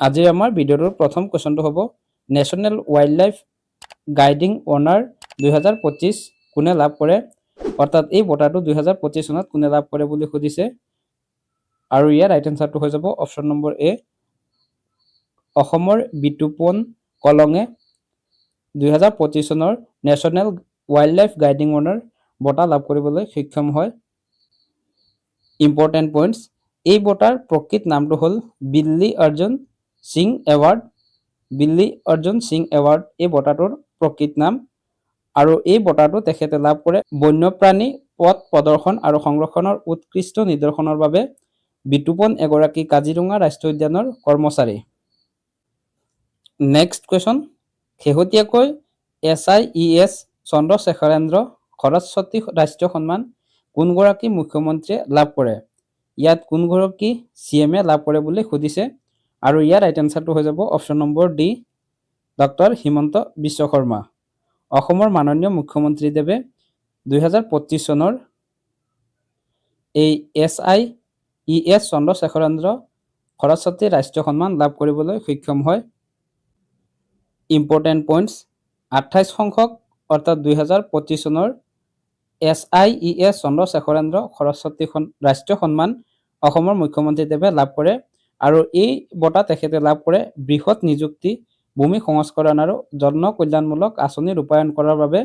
আজি আমাৰ ভিডিঅ'টোৰ প্ৰথম কুৱেশ্যনটো হ'ব নেশ্যনেল ৱাইল্ড লাইফ গাইডিং অনাৰ 2025 কোনে লাভ কৰে, অৰ্থাৎ এই বঁটাটো 2025 চনত কোনে লাভ কৰে বুলি সুধিছে। আৰু ইয়াৰ ৰাইট এনচাৰটো হৈ যাব অপশ্যন নম্বৰ এ, অসমৰ বিতুপন কলঙে 2025 চনৰ নেশ্যনেল ৱাইল্ড লাইফ গাইডিং অনাৰ বঁটা লাভ কৰিবলৈ সক্ষম হয়। ইম্পৰ্টেণ্ট পইণ্টছ, এই বঁটাৰ প্ৰকৃত নামটো হ'ল Billy Arjun Singh award. Billy Arjun Singh award এই বঁটাটোৰ প্ৰকৃত নাম। আৰু এই বঁটাটো তেখেতে লাভ কৰে বন্যপ্ৰাণী পথ প্ৰদৰ্শন আৰু সংৰক্ষণৰ উৎকৃষ্ট নিদৰ্শনৰ বাবে। বিতুপন এগৰাকী কাজিৰঙা ৰাষ্ট্ৰীয় উদ্যানৰ কৰ্মচাৰী। নেক্সট কুৱেশ্যন, শেহতীয়াকৈ SIES চন্দ্ৰশেখৰেন্দ্ৰ সৰস্বতী ৰাষ্ট্ৰীয় সন্মান কোনগৰাকী মুখ্যমন্ত্ৰীয়ে লাভ কৰে? ইয়াত কোনগৰাকী CMে লাভ কৰে বুলি সুধিছে। আৰু ইয়াৰ ৰাইট এনচাৰটো হৈ যাব option number D, doctor Himanta Biswa Sarma. অসমৰ মাননীয় মুখ্যমন্ত্ৰীদেৱে 2025 চনৰ এই SIES চন্দ্ৰশেখৰেন্দ্ৰ সৰস্বতী ৰাষ্ট্ৰীয় সন্মান লাভ কৰিবলৈ সক্ষম হয়। ইম্পৰ্টেণ্ট পইণ্টছ, 28 সংখ্যক অৰ্থাৎ 2025 চনৰ SIES চন্দ্ৰশেখৰেন্দ্ৰ সৰস্বতী ৰাষ্ট্ৰীয় সন্মান অসমৰ মুখ্যমন্ত্ৰীদেৱে লাভ কৰে। আৰু এই বঁটা তেখেতে লাভ কৰে বৃহৎ নিযুক্তি, ভূমি সংস্কৰণ আৰু জন কল্যাণমূলক আঁচনি ৰূপায়ণ কৰাৰ বাবে।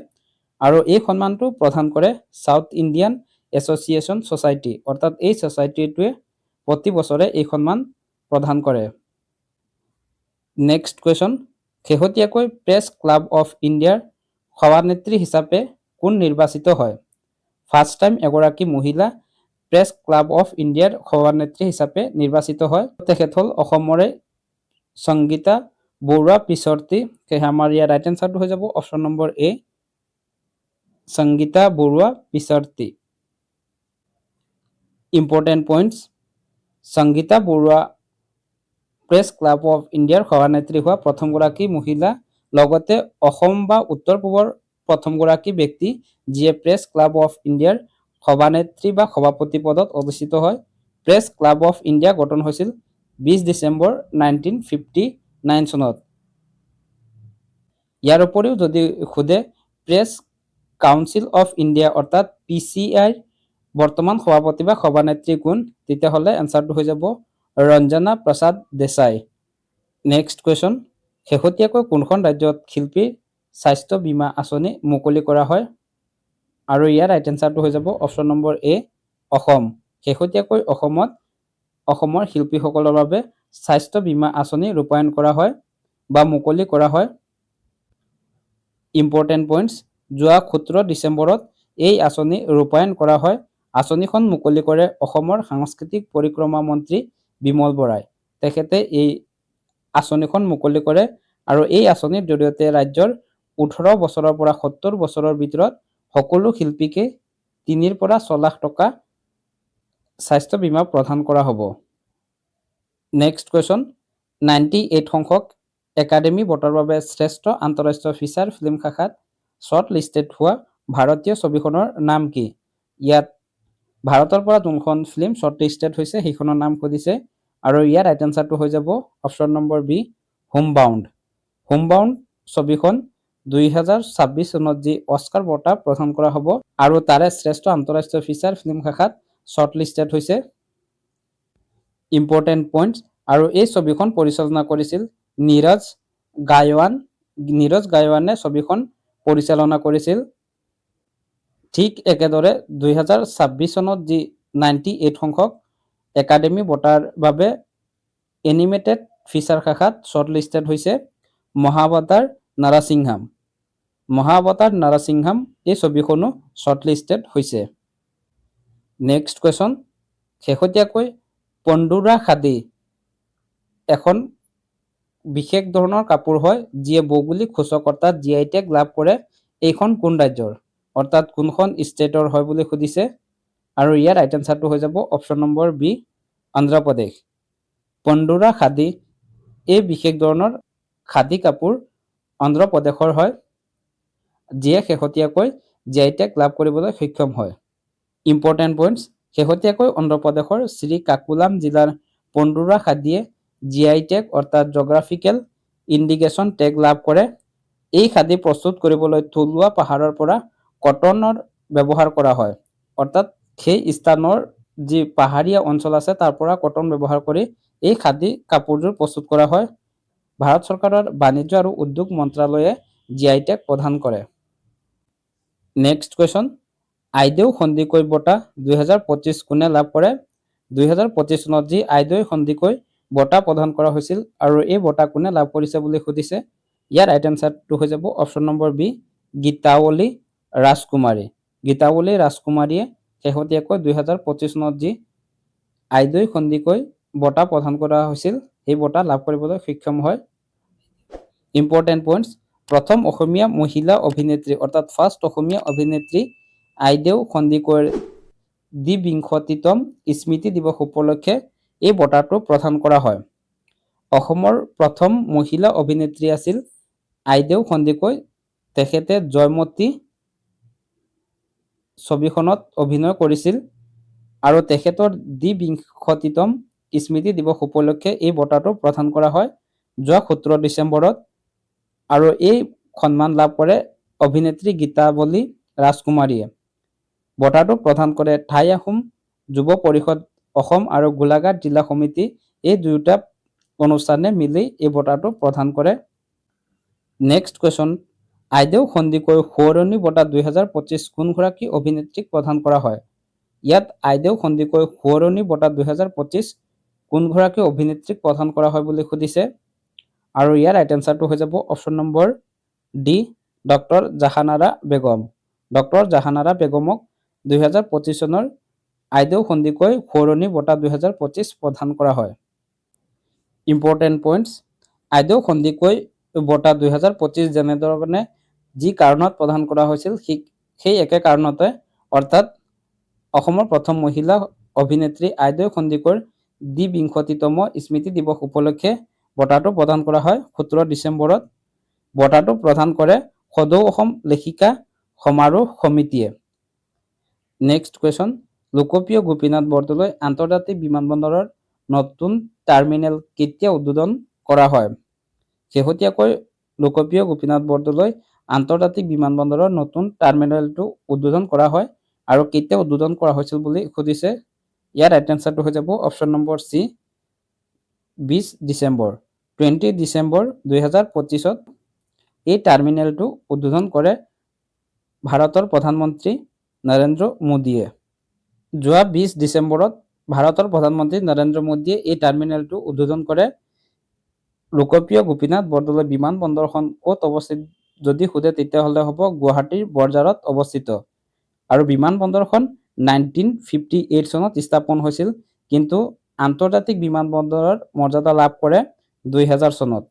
আৰু এই সন্মানটো প্ৰদান কৰে চাউথ ইণ্ডিয়ান এছ'চিয়েশ্যন ছ'চাইটি, অৰ্থাৎ এই ছ'চাইটিটোৱে প্ৰতি বছৰে এই সন্মান প্ৰদান কৰে। নেক্সট কুৱেশ্যন, শেহতীয়াকৈ প্ৰেছ ক্লাব অফ ইণ্ডিয়াৰ সভানেত্ৰী হিচাপে কোন নিৰ্বাচিত হয়? ফাৰ্ষ্ট টাইম এগৰাকী মহিলা প্ৰেছ ক্লাব অফ ইণ্ডিয়াৰ সভানেত্ৰী হিচাপে নিৰ্বাচিত হয়। তেখেত হ'ল অসমৰে সংগীতা বৰুৱা পিছৰ্তি। সেয়েহে আমাৰ ইয়াৰ ৰাইট এনচাৰটো হৈ যাব option number A, Sangeeta Barua পিছৰ্তি। Important points, Sangeeta Barua press club of ইণ্ডিয়াৰ সভানেত্ৰী হোৱা প্ৰথমগৰাকী মহিলা, লগতে অসম বা উত্তৰ পূবৰ প্ৰথমগৰাকী ব্যক্তি যিয়ে প্ৰেছ ক্লাব অফ ইণ্ডিয়াৰ সভানেত্ৰী বা সভাপতি পদত অধিষ্ঠিত হয়। প্ৰেছ ক্লাব অফ ইণ্ডিয়া গঠন হৈছিল 20 ডিচেম্বৰ 1959 চনত। ইয়াৰ উপৰিও যদি সোধে প্ৰেছ কাউন্সিল অফ ইণ্ডিয়া অৰ্থাৎ PCI বৰ্তমান সভাপতি বা সভানেত্ৰী কোন, তেতিয়াহ'লে এনচাৰটো হৈ যাব ৰঞ্জনা প্ৰসাদ দেশাই। নেক্সট কুৱেশ্যন, শেহতীয়াকৈ কোনখন ৰাজ্যত শিল্পীৰ স্বাস্থ্য বীমা আঁচনি মুকলি কৰা হয়? আৰু ইয়াৰ ৰাইট এনচাৰটো হৈ যাব অপশ্যন নম্বৰ এ, অসম। শেহতীয়াকৈ অসমত অসমৰ শিল্পীসকলৰ বাবে স্বাস্থ্য বীমা আঁচনি ৰূপায়ণ কৰা হয় বা মুকলি কৰা হয়। ইম্পৰ্টেণ্ট পইণ্টছ, যোৱা 17 ডিচেম্বৰত এই আঁচনি ৰূপায়ণ কৰা হয়। আঁচনিখন মুকলি কৰে অসমৰ সাংস্কৃতিক পৰিক্ৰমা মন্ত্ৰী বিমল বৰাই। তেখেতে এই আঁচনিখন মুকলি কৰে। আৰু এই আঁচনিৰ জৰিয়তে ৰাজ্যৰ 18 বছৰৰ পৰা 70 বছৰৰ ভিতৰত সকলো শিল্পীকে 3 পৰা 6 লাখ টকা স্বাস্থ্য বীমা প্ৰদান কৰা হ'ব। নেক্সট কুৱেশ্যন, 98 সংখ্যক একাডেমী বঁটাৰ বাবে শ্ৰেষ্ঠ আন্তঃৰাষ্ট্ৰীয় ফিচাৰ ফিল্ম শাখাত শ্বৰ্ট লিষ্টেড হোৱা ভাৰতীয় ছবিখনৰ নাম কি? ইয়াত ভাৰতৰ পৰা যোনখন ফিল্ম শ্বৰ্ট লিষ্টেড হৈছে সেইখনৰ নাম সুধিছে। আৰু ইয়াৰ ৰাইট এনচাৰটো হৈ যাব অপশ্যন নম্বৰ বি, হোমবাউণ্ড। হোমবাউণ্ড ছবিখন 2026 চনত যি অস্কাৰ বঁটা প্ৰদান কৰা হ'ব আৰু তাৰে শ্ৰেষ্ঠ আন্তঃৰাষ্ট্ৰীয় ফিচাৰ ফিল্ম শাখাত শ্বৰ্ট লিষ্টেড হৈছে। ইম্পৰ্টেণ্ট পইণ্টছ, আৰু এই ছবিখন পৰিচালনা কৰিছিল নীৰজ গায়ৱান। নীৰজ গায়ৱানে ছবিখন পৰিচালনা কৰিছিল। ঠিক একেদৰে 2026 চনত যি 98 সংখ্যক একাডেমী বঁটাৰ বাবে এনিমেটেড ফিচাৰ শাখাত শ্বৰ্ট লিষ্টেড হৈছে মহাৱতাৰ নাৰাসিংহাম। মহাৱতাৰ নাৰাসিংহাম এই ছবিখনো শ্বৰ্ট লিষ্টেড হৈছে। নেক্সট কুৱেশ্যন, শেহতীয়াকৈ পণ্ডুৰা খাদী এখন বিশেষ ধৰণৰ কাপোৰ হয় যিয়ে ভৌগোলিক সূচক অৰ্থাৎ GI টেগ লাভ কৰে। এইখন কোন ৰাজ্যৰ, অৰ্থাৎ কোনখন ষ্টেটৰ হয় বুলি সুধিছে। আৰু ইয়াৰ ৰাইট এনচাৰটো হৈ যাব option number B, Andhra Pradesh. Ponduru khadi এই বিশেষ ধৰণৰ খাদী কাপোৰ অন্ধ্ৰপ্ৰদেশৰ হয়, যিয়ে শেহতীয়াকৈ GI টেগ লাভ কৰিবলৈ সক্ষম হয়। ইম্পৰ্টেণ্ট পইণ্টছ, শেহতীয়াকৈ অন্ধ্ৰপ্ৰদেশৰ শ্ৰীকাকুলাম জিলাৰ পণ্ডুৰা খাদীয়ে GI টেগ অৰ্থাৎ জিঅ'গ্ৰাফিকেল ইণ্ডিকেশ্যন টেগ লাভ কৰে। এই খাদী প্ৰস্তুত কৰিবলৈ থলুৱা পাহাৰৰ পৰা কটনৰ ব্যৱহাৰ কৰা হয়। অৰ্থাৎ সেই স্থানৰ যি পাহাৰীয়া অঞ্চল আছে তাৰ পৰা কটন ব্যৱহাৰ কৰি এই খাদী কাপোৰযোৰ প্ৰস্তুত কৰা হয়। ভাৰত চৰকাৰৰ বাণিজ্য আৰু উদ্যোগ মন্ত্ৰালয়ে GI টেগ প্ৰদান কৰে। নেক্সট কুৱেশ্যন, আইদেউ সন্দিকৈ বঁটা 2025 কোনে লাভ কৰে? 2025 চনত যি আইদেউ সন্দিকৈ বঁটা প্ৰদান কৰা হৈছিল আৰু এই বঁটা কোনে লাভ কৰিছে বুলি সুধিছে। ইয়াৰ ৰাইট এনচাৰটো হৈ যাব অপশ্যন নম্বৰ বি, গীতাৱলী ৰাজকুমাৰী। গীতাৱলী ৰাজকুমাৰীয়ে শেহতীয়াকৈ 2025 চনত যি আইদেউ সন্দিকৈ বঁটা প্ৰদান কৰা হৈছিল সেই বঁটা লাভ কৰিবলৈ সক্ষম হয়। ইম্পৰ্টেণ্ট পইণ্টছ, প্ৰথম অসমীয়া মহিলা অভিনেত্ৰী অৰ্থাৎ ফাৰ্ষ্ট অসমীয়া অভিনেত্ৰী আইদেউ সন্দিকৈৰ দ্বিবিংশতিতম স্মৃতি দিৱস উপলক্ষে এই বঁটাটো প্ৰদান কৰা হয়। অসমৰ প্ৰথম মহিলা অভিনেত্ৰী আছিল আইদেউ সন্দিকৈ। তেখেতে জয়মতী ছবিখনত অভিনয় কৰিছিল আৰু তেখেতৰ দ্বিবিংশতিতম স্মৃতি দিৱস উপলক্ষে এই বঁটাটো প্ৰদান কৰা হয় যোৱা 17 ডিচেম্বৰত। আৰু এই সন্মান লাভ কৰে অভিনেত্ৰী গীতাৱলী ৰাজকুমাৰীয়ে। বঁটাটো প্ৰদান কৰে ঠাই আহোম যুৱ পৰিষদ অসম আৰু গোলাঘাট জিলা সমিতি, এই দুয়োটা অনুষ্ঠানে মিলি এই বঁটাটো প্ৰদান কৰে। নেক্সট কুৱেশ্যন, আইদেউ সন্দিকৈ সোঁৱৰণী বঁটা 2025 কোনগৰাকী অভিনেত্ৰীক প্ৰদান কৰা হয়? ইয়াত আইদেউ সন্দিকৈ সোঁৱৰণী বঁটা 2025 কোনগৰাকী অভিনেত্ৰীক প্ৰদান কৰা হয় বুলি সুধিছে আৰু ইয়াৰ ৰাইট এনচাৰটো হৈ যাব option number D, doctor Jahanara Begum. Doctor Jahanara বেগমক 2025 চনৰ আইদেউ সন্দিকৈ সোঁৱৰণী বঁটা 2025 প্ৰদান কৰা হয়। ইম্পৰ্টেণ্ট পইণ্টছ, আইদেউ সন্দিকৈ বঁটা 2025 যেনেধৰণে যি কাৰণত প্ৰদান কৰা হৈছিল সেই একে কাৰণতে অৰ্থাৎ অসমৰ প্ৰথম মহিলা অভিনেত্ৰী আইদেউ সন্দিকৈৰ দ্বিবিংশতিতম স্মৃতি দিৱস উপলক্ষে বঁটাটো প্ৰদান কৰা হয় 17 ডিচেম্বৰত। বঁটাটো প্ৰদান কৰে সদৌ অসম লেখিকা সমাৰোহ সমিতিয়ে। নেক্সট কুৱেশ্যন, লোকপ্ৰিয় গোপীনাথ বৰদলৈ আন্তৰ্জাতিক বিমানবন্দৰৰ নতুন টাৰ্মিনেল কেতিয়া উদ্বোধন কৰা হয়? শেহতীয়াকৈ লোকপ্ৰিয় গোপীনাথ বৰদলৈ আন্তৰ্জাতিক বিমানবন্দৰৰ নতুন টাৰ্মিনেলটো উদ্বোধন কৰা হয় আৰু কেতিয়া উদ্বোধন কৰা হৈছিল বুলি সুধিছে। ইয়াৰ ৰাইট এনচাৰটো হৈ যাব option number C, 20 December. 20 December 2025ত এই টাৰ্মিনেলটো উদ্বোধন কৰে ভাৰতৰ প্ৰধানমন্ত্ৰী নৰেন্দ্ৰ মোদীয়ে। যোৱা 20 ডিচেম্বৰত ভাৰতৰ প্ৰধানমন্ত্ৰী নৰেন্দ্ৰ মোদীয়ে এই টাৰ্মিনেলটো উদ্বোধন কৰে। লোকপ্ৰিয় গোপীনাথ বৰদলৈ বিমানবন্দৰখন ক'ত অৱস্থিত যদি সোধে তেতিয়াহ'লে হ'ব গুৱাহাটীৰ বৰঝাৰত অৱস্থিত আৰু বিমানবন্দৰখন 1958 চনত স্থাপন হৈছিল, কিন্তু আন্তৰ্জাতিক বিমানবন্দৰৰ মৰ্যাদা লাভ কৰে 2000 চনত।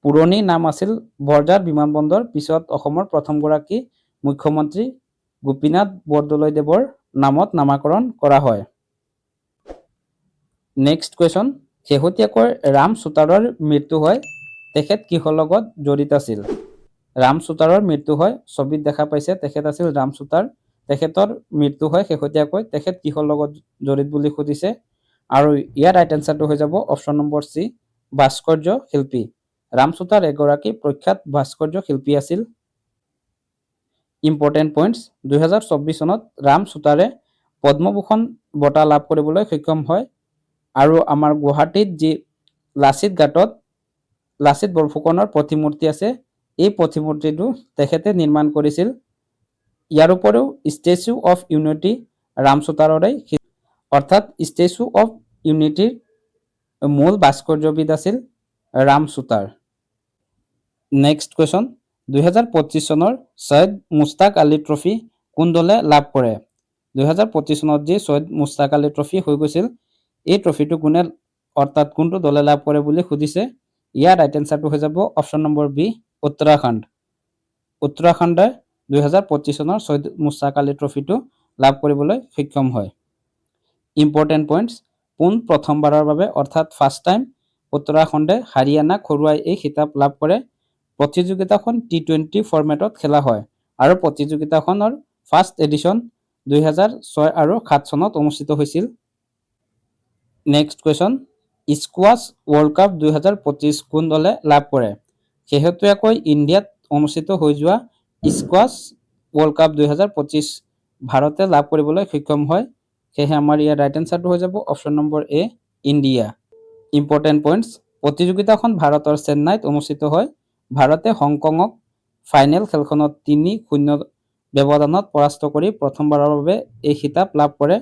পুৰণি নাম আছিল বৰঝাৰ বিমানবন্দৰ, পিছত অসমৰ প্ৰথমগৰাকী মুখ্যমন্ত্ৰী গোপীনাথ বৰদলৈদেৱৰ নামত নামাকৰণ কৰা হয়। নেক্সট কুৱেশ্যন, শেহতীয়াকৈ ৰাম সুতাৰৰ মৃত্যু হয়, তেখেত কিহৰ লগত জড়িত আছিল? ৰাম সুতাৰৰ মৃত্যু হয়, ছবিত দেখা পাইছে তেখেত আছিল ৰাম সুতাৰ। তেখেতৰ মৃত্যু হয় শেহতীয়াকৈ, তেখেত কিহৰ লগত জড়িত বুলি সুধিছে আৰু ইয়াৰ ৰাইট এনচাৰটো হৈ যাব অপশ্যন নম্বৰ চি, ভাস্কৰ্য শিল্পী। ৰাম সুতাৰ এগৰাকী প্ৰখ্যাত ভাস্কৰ্য শিল্পী আছিল। ইম্পৰ্টেণ্ট পইণ্টছ, 2024 চনত ৰাম সুতাৰে পদ্মভূষণ বঁটা লাভ কৰিবলৈ সক্ষম হয় আৰু আমাৰ গুৱাহাটীত যি লাচিত ঘাটত লাচিত বৰফুকনৰ প্ৰতিমূৰ্তি আছে, এই প্ৰতিমূৰ্তিটো তেখেতে নিৰ্মাণ কৰিছিল। ইয়াৰ উপৰিও ষ্টেচু অফ ইউনিটি ৰাম সুতাৰৰে, অৰ্থাৎ ষ্টেচু অফ ইউনিটিৰ মূল ভাস্কৰ্যবিদ আছিল ৰাম সুতাৰ। নেক্সট কুৱেশ্যন, 2025 চনৰ ছৈয়দ মুস্তাক আলী ট্ৰফী কোন দলে লাভ কৰে? 2025 চনত যি ছৈয়দ মুস্তাক আলী ট্ৰফী হৈ গৈছিল, এই ট্ৰফীটো কোনে অৰ্থাৎ কোনটো দলে লাভ কৰে বুলি সুধিছে। ইয়াৰ ৰাইট এনচাৰটো হৈ যাব অপশ্যন নম্বৰ বি, উত্তৰাখণ্ড। উত্তৰাখণ্ডে 2025 চনৰ ছৈয়দ মুস্তাক আলী ট্ৰফীটো লাভ কৰিবলৈ সক্ষম হয়। ইম্পৰ্টেণ্ট পইণ্টছ, পোন প্ৰথমবাৰৰ বাবে অৰ্থাৎ ফাৰ্ষ্ট টাইম উত্তৰাখণ্ডে হাৰিয়ানাক হৰুৱাই এই খিতাপ লাভ কৰে। প্ৰতিযোগিতাখন T20 ফৰ্মেটত খেলা হয় আৰু প্ৰতিযোগিতাখনৰ ফাৰ্ষ্ট এডিশ্যন 2006 আৰু 2007 চনত অনুষ্ঠিত হৈছিল। Next question, squash world cup 2025 কোন দলে লাভ কৰে? শেহতীয়াকৈ ইণ্ডিয়াত অনুষ্ঠিত হৈ যোৱা স্কোৱাছ ৱৰ্ল্ড কাপ 2025 ভাৰতে লাভ কৰিবলৈ সক্ষম হয়। সেয়েহে আমাৰ ইয়াৰ ৰাইট এনচাৰটো হৈ যাব অপশ্যন নম্বৰ এ, ইণ্ডিয়া। ইম্পৰ্টেণ্ট পইণ্টছ, প্ৰতিযোগিতাখন ভাৰতৰ চেন্নাইত অনুষ্ঠিত হয়। ভাৰতে হংকঙক ফাইনেল খেলখনত 3-0 ব্যৱধানত পৰাস্ত কৰি প্ৰথমবাৰৰ বাবে এই খিতাপ লাভ কৰে।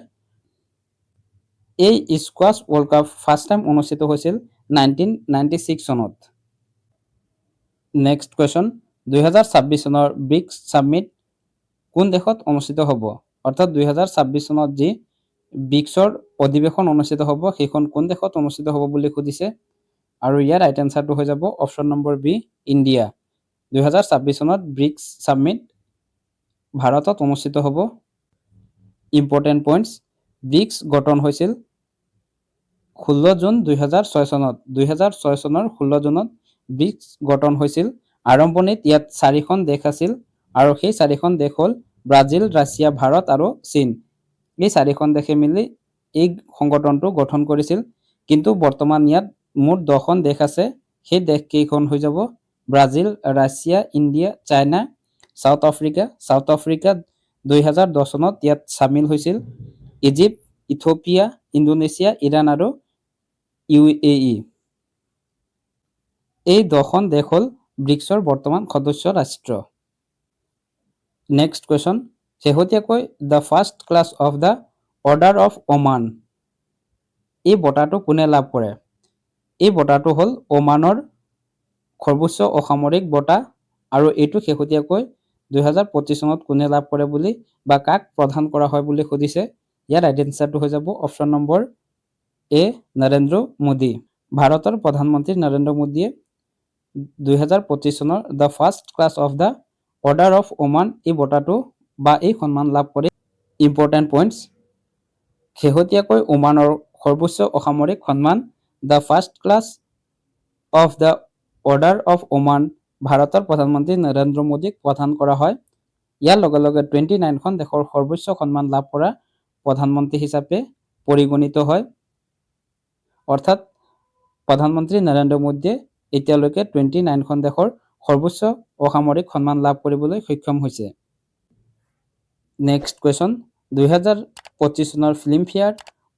এই squash world cup first time অনুষ্ঠিত হৈছিল 1996 চনত। নেক্সট কুৱেশ্যন, 2026 চনৰ ব্ৰিক্স ছামিট কোন দেশত অনুষ্ঠিত হ'ব? অৰ্থাৎ 2026 চনত যি ব্ৰিক্সৰ অধিৱেশন অনুষ্ঠিত হ'ব সেইখন কোন দেশত অনুষ্ঠিত হ'ব বুলি সুধিছে। আৰু ইয়াৰ ৰাইট এনচাৰটো হৈ যাব অপশ্যন নম্বৰ বি, ইণ্ডিয়া। 2026 চনত ব্ৰিক্স ছামিট ভাৰতত অনুষ্ঠিত হ'ব। ইম্পৰ্টেণ্ট পইণ্টছ, ব্ৰিক্স গঠন হৈছিল 16 জুন 2006 চনত। 2006 চনৰ 16 জুনত ব্ৰিক্স গঠন হৈছিল। আৰম্ভণিত ইয়াত 4খন দেশ আছিল আৰু সেই 4খন দেশ হ'ল ব্ৰাজিল, ৰাছিয়া, ভাৰত আৰু চীন। এই 4খন দেশে মিলি এই সংগঠনটো গঠন কৰিছিল। কিন্তু বৰ্তমান ইয়াত মুঠ 10খন দেশ আছে। সেই দেশকেইখন হৈ যাব Brazil, Russia, India, China, south Africa. South Africa 2010 চনত ইয়াত চামিল হৈছিল। ইজিপ্ত, ইথিওপিয়া, ইণ্ডোনেছিয়া, ইৰাণ আৰু UAE। এই 10খন দেশ হ'ল ব্ৰিক্সৰ বৰ্তমান সদস্য ৰাষ্ট্ৰ। নেক্সট কুৱেশ্যন, শেহতীয়াকৈ the first class of the order of Oman এই বঁটাটো কোনে লাভ কৰে? এই বঁটাটো হ'ল ওমানৰ সৰ্বোচ্চ অসামৰিক বঁটা আৰু এইটো শেহতীয়াকৈ 2025 চনত কোনে লাভ কৰে বুলি বা কাক প্ৰদান কৰা হয় বুলি সুধিছে। ইয়াৰ ৰাইট এনচাৰটো হৈ যাব অপশ্যন নম্বৰ এ, নৰেন্দ্ৰ মোদী। ভাৰতৰ প্ৰধানমন্ত্ৰী নৰেন্দ্ৰ মোদীয়ে 2025 চনৰ the first class of the order of Oman এই বঁটাটো বা এই সন্মান লাভ কৰে। ইম্পৰ্টেণ্ট পইণ্টছ, শেহতীয়াকৈ ওমানৰ সৰ্বোচ্চ অসামৰিক সন্মান the first class of the order of Oman ভাৰতৰ প্ৰধানমন্ত্ৰী নৰেন্দ্ৰ মোদীক প্ৰদান কৰা হয়। ইয়াৰ লগে লগে 29খন দেশৰ সৰ্বোচ্চ সন্মান লাভ কৰা প্ৰধানমন্ত্ৰী হিচাপে পৰিগণিত হয়। অৰ্থাৎ প্ৰধানমন্ত্ৰী নৰেন্দ্ৰ মোদীয়ে এতিয়ালৈকে 29খন দেশৰ সৰ্বোচ্চ অসামৰিক সন্মান লাভ কৰিবলৈ সক্ষম হৈছে। নেক্সট কুৱেশ্যন, 2025 চনৰ Filmfare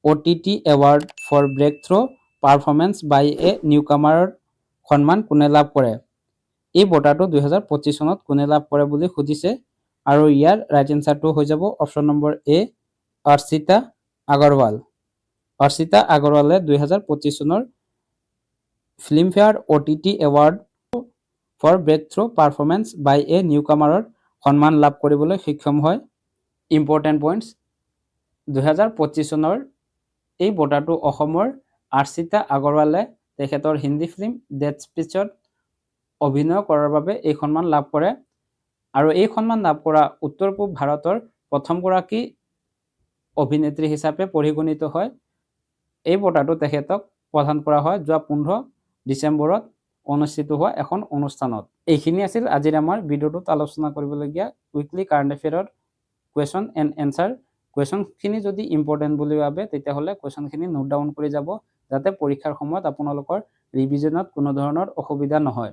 OTT award for break through performance by a নিউকামাৰৰ সন্মান কোনে লাভ কৰে? এই বঁটাটো 2025 চনত কোনে লাভ কৰে বুলি সুধিছে আৰু ইয়াৰ ৰাইট এনচাৰটো হৈ যাব option number A, Archita Agarwal. Archita আগৰৱালে 2025 চনৰ Filmfare OTT award for break through performance by a নিউকামাৰৰ সন্মান লাভ কৰিবলৈ সক্ষম হয়। ইম্পৰ্টেণ্ট পইণ্টছ, 2025 চনৰ এই বঁটাটো অসমৰ অৰ্চিতা আগৰৱালে তেখেতৰ হিন্দী ফিল্ম ডেথ স্পীচত অভিনয় কৰাৰ বাবে এই সন্মান লাভ কৰে আৰু এই সন্মান লাভ কৰা উত্তৰ পূব ভাৰতৰ প্ৰথমগৰাকী অভিনেত্ৰী হিচাপে পৰিগণিত হয়। এই বঁটাটো তেখেতক প্ৰদান কৰা হয় যোৱা 15 ডিচেম্বৰত অনুষ্ঠিত হোৱা এখন অনুষ্ঠানত। এইখিনি আছিল আজিৰ আমাৰ ভিডিঅ'টোত আলোচনা কৰিবলগীয়া উইকলি কাৰেণ্ট এফেয়াৰৰ কুৱেশ্যন এণ্ড এনচাৰ। কুৱেশ্যনখিনি যদি ইম্পৰ্টেণ্ট বুলি ভাবে তেতিয়াহ'লে কুৱেশ্যনখিনি নোট ডাউন কৰি যাব যাতে পৰীক্ষাৰ সময়ত আপোনালোকৰ ৰিভিজনত কোনো ধৰণৰ অসুবিধা নহয়।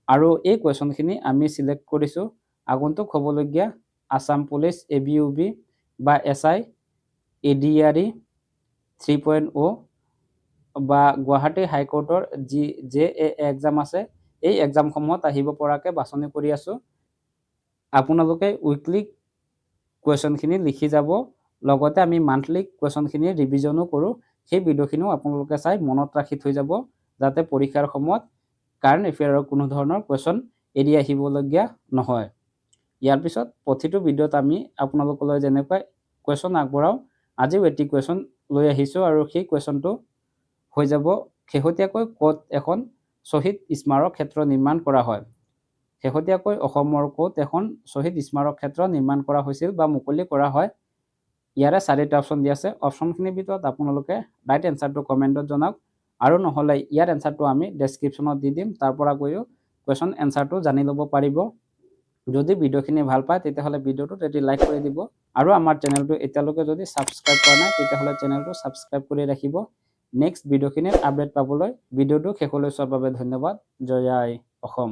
আৰু এই কুৱেশ্যনখিনি আমি চিলেক্ট কৰিছোঁ আগন্তুক হ'বলগীয়া আছাম পুলিচ ABUB বা SI ADRE 3.0 বা গুৱাহাটী হাইকোৰ্টৰ যি JAA এক্সাম আছে এই এক্সামসমূহত আহিব পৰাকৈ বাছনি কৰি আছোঁ। আপোনালোকে উইকলি কুৱেশ্যনখিনি লিখি যাব, লগতে আমি মান্থলি কুৱেশ্যনখিনি ৰিভিজনো কৰোঁ। সেই ভিডিঅ'খিনিও আপোনালোকে চাই মনত ৰাখি থৈ যাব যাতে পৰীক্ষাৰ সময়ত কাৰেণ্ট এফেয়াৰৰ কোনো ধৰণৰ কুৱেশ্যন এৰি আহিবলগীয়া নহয়। ইয়াৰ পিছত প্ৰতিটো ভিডিঅ'ত আমি আপোনালোকলৈ যেনেকৈ কুৱেশ্যন আগবঢ়াওঁ আজিও এটি কুৱেশ্যন লৈ আহিছোঁ আৰু সেই কুৱেশ্যনটো হৈ যাব শেহতীয়াকৈ ক'ত এখন শ্বহীদ স্মাৰক ক্ষেত্ৰ নিৰ্মাণ কৰা হয়। শেহতীয়াকৈ অসমৰ ক'ত এখন শ্বহীদ স্মাৰক ক্ষেত্ৰ নিৰ্মাণ কৰা হৈছিল বা মুকলি কৰা হয়। ইয়াৰে 4টা অপশ্যন দিয়া আছে। অপশ্যনখিনিৰ ভিতৰত আপোনালোকে ৰাইট এনচাৰটো কমেণ্টত জনাওক আৰু নহ'লে ইয়াৰ এনচাৰটো আমি ডেছক্ৰিপশ্যনত দি দিম, তাৰ পৰা গৈও কুৱেশ্যন এনচাৰটো জানি ল'ব পাৰিব। যদি ভিডিঅ'খিনি ভাল পায় তেতিয়াহ'লে ভিডিঅ'টোত এটি লাইক কৰি দিব আৰু আমাৰ চেনেলটো এতিয়ালৈকে যদি ছাবস্ক্ৰাইব কৰা নাই তেতিয়াহ'লে চেনেলটো ছাবস্ক্ৰাইব কৰি ৰাখিব। নেক্সট ভিডিঅ'খিনিৰ আপডেট পাবলৈ ভিডিঅ'টো শেষলৈ চোৱাৰ বাবে ধন্যবাদ। জয় আই অসম।